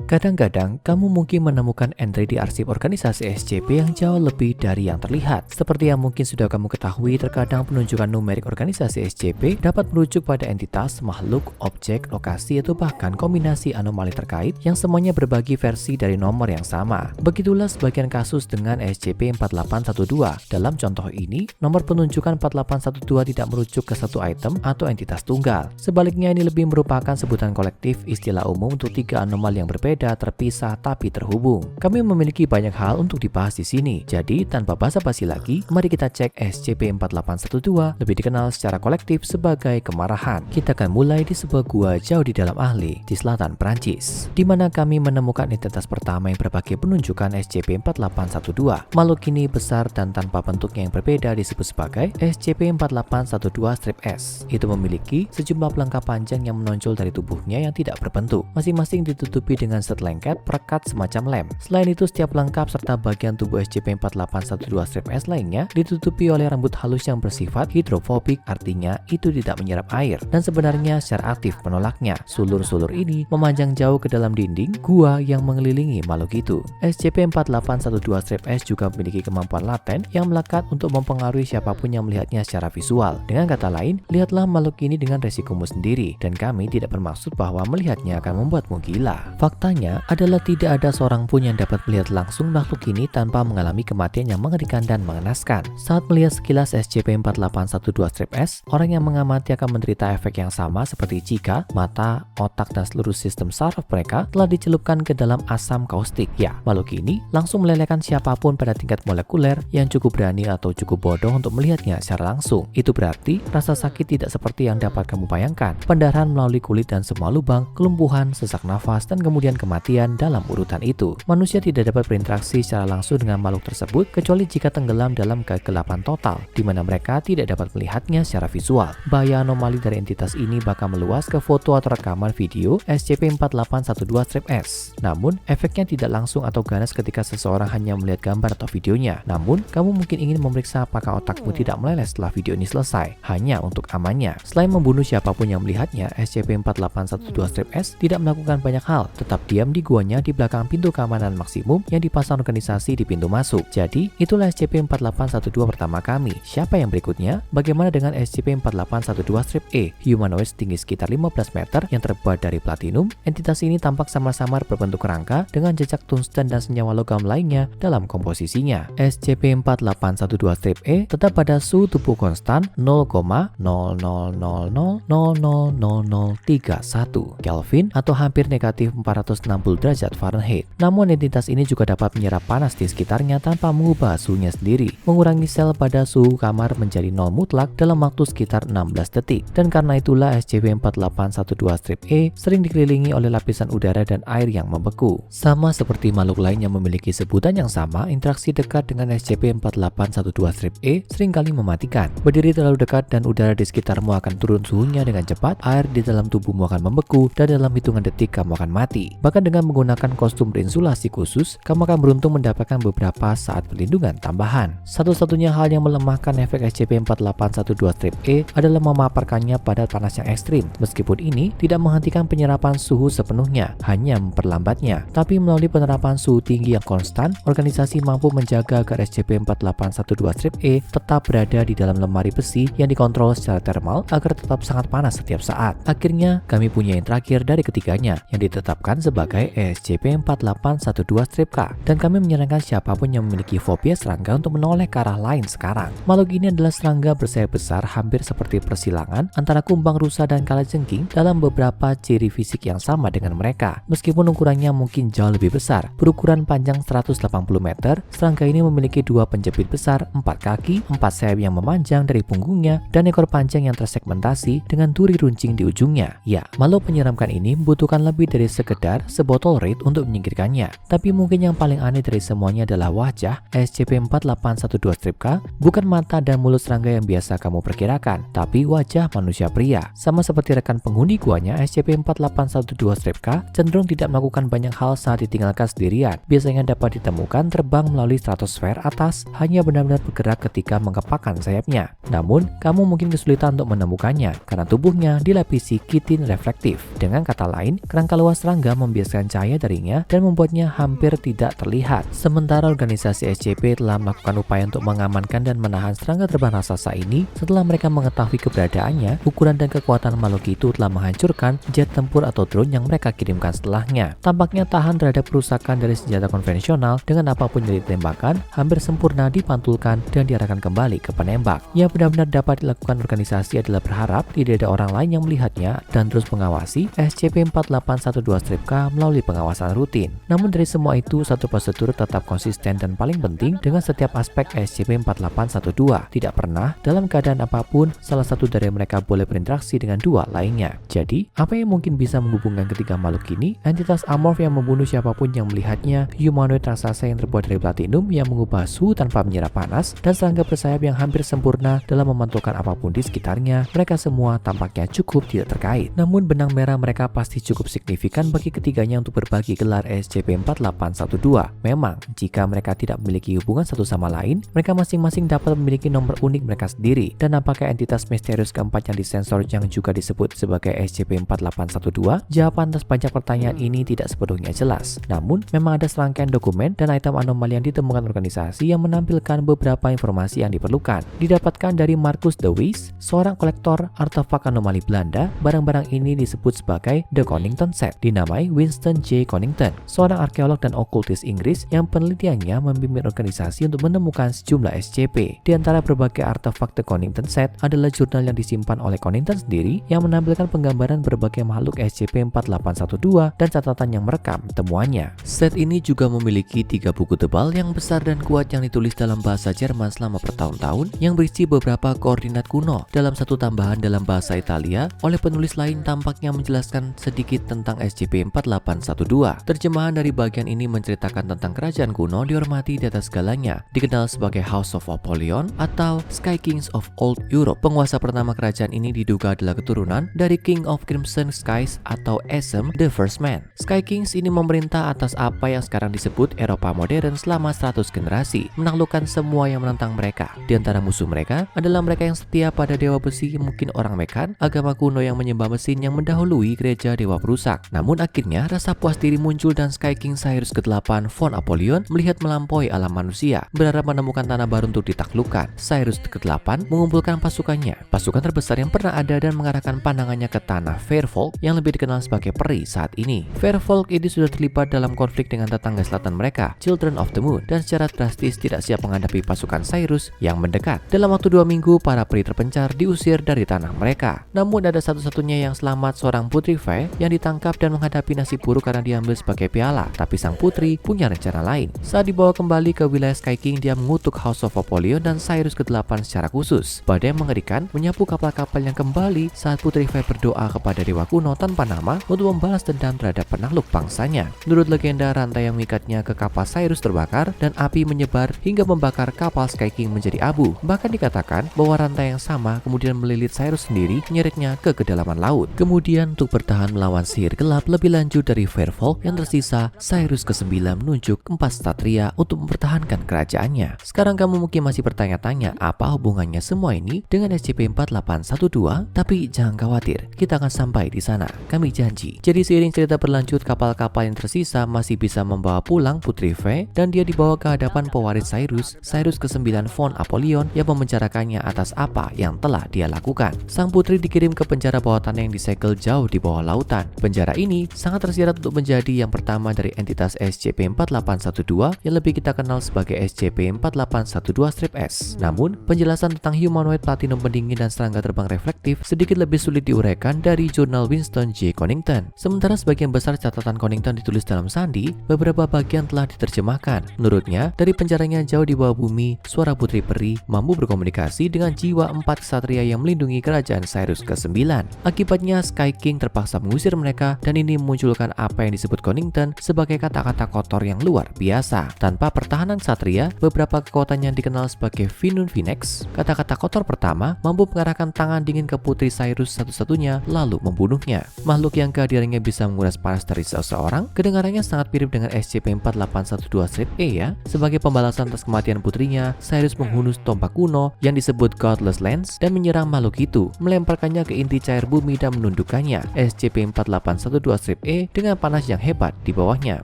Kadang-kadang, kamu mungkin menemukan entry di arsip organisasi SCP yang jauh lebih dari yang terlihat. Seperti yang mungkin sudah kamu ketahui, terkadang penunjukan numerik organisasi SCP dapat merujuk pada entitas, makhluk, objek, lokasi, atau bahkan kombinasi anomali terkait yang semuanya berbagi versi dari nomor yang sama. Begitulah sebagian kasus dengan SCP-4812. Dalam contoh ini, nomor penunjukan 4812 tidak merujuk ke satu item atau entitas tunggal. Sebaliknya, ini lebih merupakan sebutan kolektif istilah umum untuk tiga anomali yang berbeda, terpisah tapi terhubung. Kami memiliki banyak hal untuk dibahas di sini. Jadi, tanpa basa-basi lagi, mari kita cek SCP-4812, lebih dikenal secara kolektif sebagai kemarahan. Kita akan mulai di sebuah gua jauh di dalam ahli di selatan Prancis, di mana kami menemukan identitas pertama yang berbagi penunjukan SCP-4812. Makhluk ini besar dan tanpa bentuknya yang berbeda disebut sebagai SCP-4812-S. Itu memiliki sejumlah pelengkap panjang yang menonjol dari tubuhnya yang tidak berbentuk, masing-masing ditutupi dengan set lengket perekat semacam lem. Selain itu, setiap pelengkap serta bagian tubuh SCP-4812-S lainnya ditutupi oleh rambut halus yang bersifat hidrofobik, artinya itu tidak menyerap air dan sebenarnya secara aktif menolaknya. Sulur-sulur ini memanjang jauh ke dalam dinding gua yang mengelilingi makhluk itu. SCP-4812-S juga memiliki kemampuan laten yang melekat untuk mempengaruhi siapapun yang melihatnya secara visual. Dengan kata lain, lihatlah makhluk ini dengan resikomu sendiri, dan kami tidak bermaksud bahwa melihatnya akan membuatmu gila. Faktanya adalah tidak ada seorang pun yang dapat melihat langsung makhluk ini tanpa mengalami kematian yang mengerikan dan mengenaskan. Saat melihat sekilas SCP-4812-S, orang yang mengamati akan menderita efek yang sama seperti jika mata, otak, dan seluruh sistem saraf mereka telah dicelupkan ke dalam asam kaustik. Ya, makhluk ini langsung melelehkan siapapun pada tingkat molekuler yang cukup berani atau cukup bodoh untuk melihatnya secara langsung. Itu berarti rasa sakit tidak seperti yang dapat kamu bayangkan. Pendarahan melalui kulit dan semua lubang, kelumpuhan, sesak nafas, dan kemudian kematian dalam urutan itu. Manusia tidak dapat berinteraksi secara langsung dengan makhluk tersebut kecuali jika tenggelam dalam kegelapan total, di mana mereka tidak dapat melihatnya secara visual. Bahaya anomali dari entitas ini bakal meluas ke foto atau rekaman video SCP-4812-S. Namun, efeknya tidak langsung atau ganas ketika seseorang hanya melihat gambar atau videonya. Namun, kamu mungkin ingin memeriksa apakah otakmu tidak meleleh setelah video ini selesai, hanya untuk amannya. Selain membunuh siapapun yang melihatnya, SCP-4812-S tidak melakukan banyak hal, tetap diam di guanya di belakang pintu keamanan maksimum yang dipasang organisasi di pintu masuk. Jadi, itulah SCP-4812 pertama kami. Siapa yang berikutnya? Bagaimana dengan SCP-4812-E? Humanoid setinggi sekitar 15 meter yang terbuat dari platinum. Entitas ini tampak samar-samar berbentuk kerangka dengan jejak tungsten dan senyawa logam lainnya dalam komposisinya. SCP-4812-E tetap pada suhu tubuh konstan 0,0000000031 Kelvin atau hampir negatif 460 derajat Fahrenheit. Namun entitas ini juga dapat menyerap panas di sekitarnya tanpa mengubah suhunya sendiri, mengurangi sel pada suhu kamar menjadi nol mutlak dalam waktu sekitar 16 detik. Dan karena itulah SCP-4812-E sering dikelilingi oleh lapisan udara dan air yang membeku. Sama seperti makhluk lain yang memiliki sebutan yang sama, interaksi dekat dengan SCP-4812-E seringkali mematikan. Berdiri terlalu dekat dan udara di sekitarmu akan turun suhunya dengan cepat, air di dalam tubuhmu akan membeku, dan dalam hitungan detik kamu akan mati. Bahkan dengan menggunakan kostum berinsulasi khusus, kamu akan beruntung mendapatkan beberapa saat perlindungan tambahan. Satu-satunya hal yang melemahkan efek SCP-4812-E adalah memaparkannya pada panas yang ekstrim. Meskipun ini tidak menghentikan penyerapan suhu sepenuhnya, hanya memperlambatnya. Tapi melalui penerapan suhu tinggi yang konstan, organisasi mampu menjaga agar SCP-4812-E tetap berada di dalam lemari besi yang dikontrol secara termal agar tetap sangat panas setiap saat. Akhirnya, kami punya yang terakhir dari ketiganya, yang ditetapkan sebagai SCP-4812-K, dan kami menyarankan siapapun yang memiliki fobia serangga untuk menoleh ke arah lain sekarang. Makhluk ini adalah serangga bersayap besar hampir seperti persilangan antara kumbang rusa dan kalajengking dalam beberapa ciri fisik yang sama dengan mereka. Meskipun ukurannya mungkin jauh lebih besar, berukuran panjang 180 meter, serangga ini memiliki dua penjepit besar, 4 kaki, 4 sayap yang memanjang dari punggungnya, dan ekor panjang yang tersegmentasi dengan duri runcing di ujungnya. Ya, makhluk menyeramkan ini membutuhkan lebih dari sekedar sebotol Raid untuk menyingkirkannya. Tapi mungkin yang paling aneh dari semuanya adalah wajah SCP-4812-K bukan mata dan mulut serangga yang biasa kamu perkirakan, tapi wajah manusia pria. Sama seperti rekan penghuni guanya, SCP-4812-K cenderung tidak melakukan banyak hal saat ditinggalkan sendirian. Biasanya dapat ditemukan terbang melalui stratosfer atas, hanya benar-benar bergerak ketika mengepakkan sayapnya. Namun, kamu mungkin kesulitan untuk menemukannya karena tubuhnya dilapisi kitin reflektif. Dengan kata lain, kerangka luas serangga membiarkan membiaskan cahaya darinya dan membuatnya hampir tidak terlihat. Sementara organisasi SCP telah melakukan upaya untuk mengamankan dan menahan serangga terbang raksasa ini. Setelah mereka mengetahui keberadaannya, ukuran dan kekuatan makhluk itu telah menghancurkan jet tempur atau drone yang mereka kirimkan setelahnya. Tampaknya tahan terhadap kerusakan dari senjata konvensional dengan apapun yang ditembakkan, hampir sempurna dipantulkan dan diarahkan kembali ke penembak. Yang benar-benar dapat dilakukan organisasi adalah berharap tidak ada orang lain yang melihatnya dan terus mengawasi SCP-4812-K melalui pengawasan rutin. Namun dari semua itu, satu prosedur tetap konsisten dan paling penting dengan setiap aspek SCP-4812. Tidak pernah dalam keadaan apapun salah satu dari mereka boleh berinteraksi dengan dua lainnya. Jadi, apa yang mungkin bisa menghubungkan ketiga makhluk ini? Entitas amorf yang membunuh siapapun yang melihatnya, humanoid raksasa yang terbuat dari platinum yang mengubah suhu tanpa menyerap panas, dan serangga bersayap yang hampir sempurna dalam memantulkan apapun di sekitarnya. Mereka semua tampaknya cukup tidak terkait. Namun benang merah mereka pasti cukup signifikan bagi ketiganya untuk berbagi gelar SCP-4812. Memang, jika mereka tidak memiliki hubungan satu sama lain, mereka masing-masing dapat memiliki nomor unik mereka sendiri. Dan apakah entitas misterius keempat yang disensor yang juga disebut sebagai SCP-4812? Jawaban atas banyak pertanyaan ini tidak sepenuhnya jelas. Namun, memang ada serangkaian dokumen dan item anomali yang ditemukan organisasi yang menampilkan beberapa informasi yang diperlukan. Didapatkan dari Marcus de Vries, seorang kolektor artefak anomali Belanda. Barang-barang ini disebut sebagai The Conington Set, dinamai Winston J. Conington, seorang arkeolog dan okultis Inggris yang penelitiannya memimpin organisasi untuk menemukan sejumlah SCP. Di antara berbagai artefak The Conington Set adalah jurnal yang disimpan oleh Conington sendiri yang menampilkan penggambaran berbagai makhluk SCP-4812 dan catatan yang merekam temuannya. Set ini juga memiliki 3 buku tebal yang besar dan kuat yang ditulis dalam bahasa Jerman selama bertahun-tahun yang berisi beberapa koordinat kuno. Dalam satu tambahan dalam bahasa Italia, oleh penulis lain tampaknya menjelaskan sedikit tentang SCP-4812. Terjemahan dari bagian ini menceritakan tentang kerajaan kuno dihormati di atas segalanya, dikenal sebagai House of Apollyon atau Sky Kings of Old Europe. Penguasa pertama kerajaan ini diduga adalah keturunan dari King of Crimson Skies atau Esem the First Man. Sky Kings ini memerintah atas apa yang sekarang disebut Eropa modern selama 100 generasi, menaklukkan semua yang menentang mereka. Di antara musuh mereka adalah mereka yang setia pada dewa besi, mungkin orang Mekan, agama kuno yang menyembah mesin yang mendahului gereja dewa perusak. Namun akhirnya rasa puas diri muncul dan Sky King Cyrus ke-8 von Apollyon melihat melampaui alam manusia, berharap menemukan tanah baru untuk ditaklukkan. Cyrus ke-8 mengumpulkan pasukannya, pasukan terbesar yang pernah ada, dan mengarahkan pandangannya ke tanah Fairfolk yang lebih dikenal sebagai peri saat ini. Fairfolk ini sudah terlibat dalam konflik dengan tetangga selatan mereka, Children of the Moon, dan secara drastis tidak siap menghadapi pasukan Cyrus yang mendekat. Dalam waktu 2 minggu, para peri terpencar diusir dari tanah mereka. Namun ada satu-satunya yang selamat, seorang putri Fae yang ditangkap dan menghadapi nasib buruk karena diambil sebagai piala. Tapi sang putri punya rencana lain. Saat dibawa kembali ke wilayah Sky King, dia mengutuk House of Apollyon dan Cyrus ke-8 secara khusus. Badai mengerikan menyapu kapal-kapal yang kembali saat putri Fae berdoa kepada dewa kuno tanpa nama untuk membalas dendam terhadap penakluk bangsanya. Menurut legenda, rantai yang mengikatnya ke kapal Cyrus terbakar dan api menyebar hingga membakar kapal Sky King menjadi abu. Bahkan dikatakan bahwa rantai yang sama kemudian melilit Cyrus sendiri, menyeretnya ke kedalaman laut. Kemudian untuk bertahan melawan sihir gelap lebih lanjut dari Fairfolk yang tersisa, Cyrus ke-9 menunjuk 4 ksatria untuk mempertahankan kerajaannya. Sekarang kamu mungkin masih bertanya-tanya apa hubungannya semua ini dengan SCP-4812? Tapi jangan khawatir, kita akan sampai di sana, kami janji. Jadi seiring cerita berlanjut, kapal-kapal yang tersisa masih bisa membawa pulang Putri Fae dan dia dibawa ke hadapan pewaris Cyrus ke-9 von Apollyon yang memenjarakannya atas apa yang telah dia lakukan. Sang putri dikirim ke penjara bawah tanah yang disegel jauh di bawah lautan. Penjara ini sangat tersirat untuk menjadi yang pertama dari entitas SCP-4812 yang lebih kita kenal sebagai SCP-4812-S. Namun, penjelasan tentang humanoid platinum pendingin dan serangga terbang reflektif sedikit lebih sulit diuraikan dari jurnal Winston J. Conington. Sementara sebagian besar catatan Conington ditulis dalam sandi, beberapa bagian telah diterjemahkan. Menurutnya, dari penjaranya jauh di bawah bumi, suara putri peri mampu berkomunikasi dengan jiwa 4 ksatria yang melindungi kerajaan Cyrus ke-9. Akibatnya, Sky King terpaksa mengusir mereka dan ini memunculkan apa yang disebut Conington sebagai kata-kata kotor yang luar biasa. Tanpa pertahanan ksatria, beberapa kekuatan yang dikenal sebagai Vinun Vinex, kata-kata kotor pertama mampu mengarahkan tangan dingin ke putri Cyrus satu-satunya lalu membunuhnya. Makhluk yang kehadirannya bisa menguras panas dari seseorang, kedengarannya sangat mirip dengan SCP-4812-E ya. Sebagai pembalasan atas kematian putrinya, Cyrus menghunus tombak kuno yang disebut Godless Lance dan menyerang makhluk itu, melemparkannya ke inti cair bumi dan menundukkannya. SCP-4812-E SCP dengan panas yang hebat di bawahnya.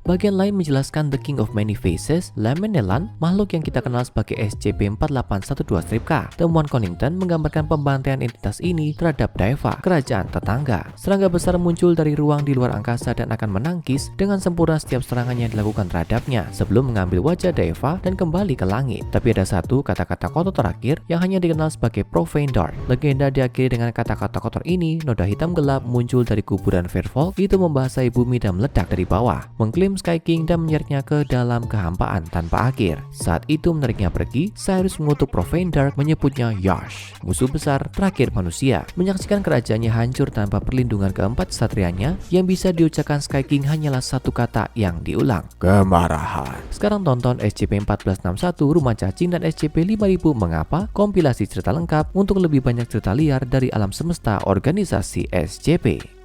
Bagian lain menjelaskan The King of Many Faces, Lamenelan, makhluk yang kita kenal sebagai SCP-4812-K. Temuan Connington menggambarkan pembantaian entitas ini terhadap Daeva, kerajaan tetangga. Serangga besar muncul dari ruang di luar angkasa dan akan menangkis dengan sempurna setiap serangan yang dilakukan terhadapnya sebelum mengambil wajah Daeva dan kembali ke langit. Tapi ada satu kata-kata kotor terakhir yang hanya dikenal sebagai Profane Dark. Legenda diakhiri dengan kata-kata kotor ini. Noda hitam gelap muncul dari kuburan Fairfolk, itu membasahi bumi dan meledak dari bawah, mengklaim Sky King dan menyeretnya ke dalam kehampaan tanpa akhir. Saat itu menariknya pergi, Cyrus mengutuk Profane Dark, menyebutnya Yash, musuh besar terakhir manusia. Menyaksikan kerajaannya hancur tanpa perlindungan keempat satrianya, yang bisa diucapkan Sky King hanyalah satu kata yang diulang, kemarahan. Sekarang tonton SCP-1461 Rumah Cacing dan SCP-5000 Mengapa, kompilasi cerita lengkap untuk lebih banyak cerita liar dari alam semesta organisasi SCP.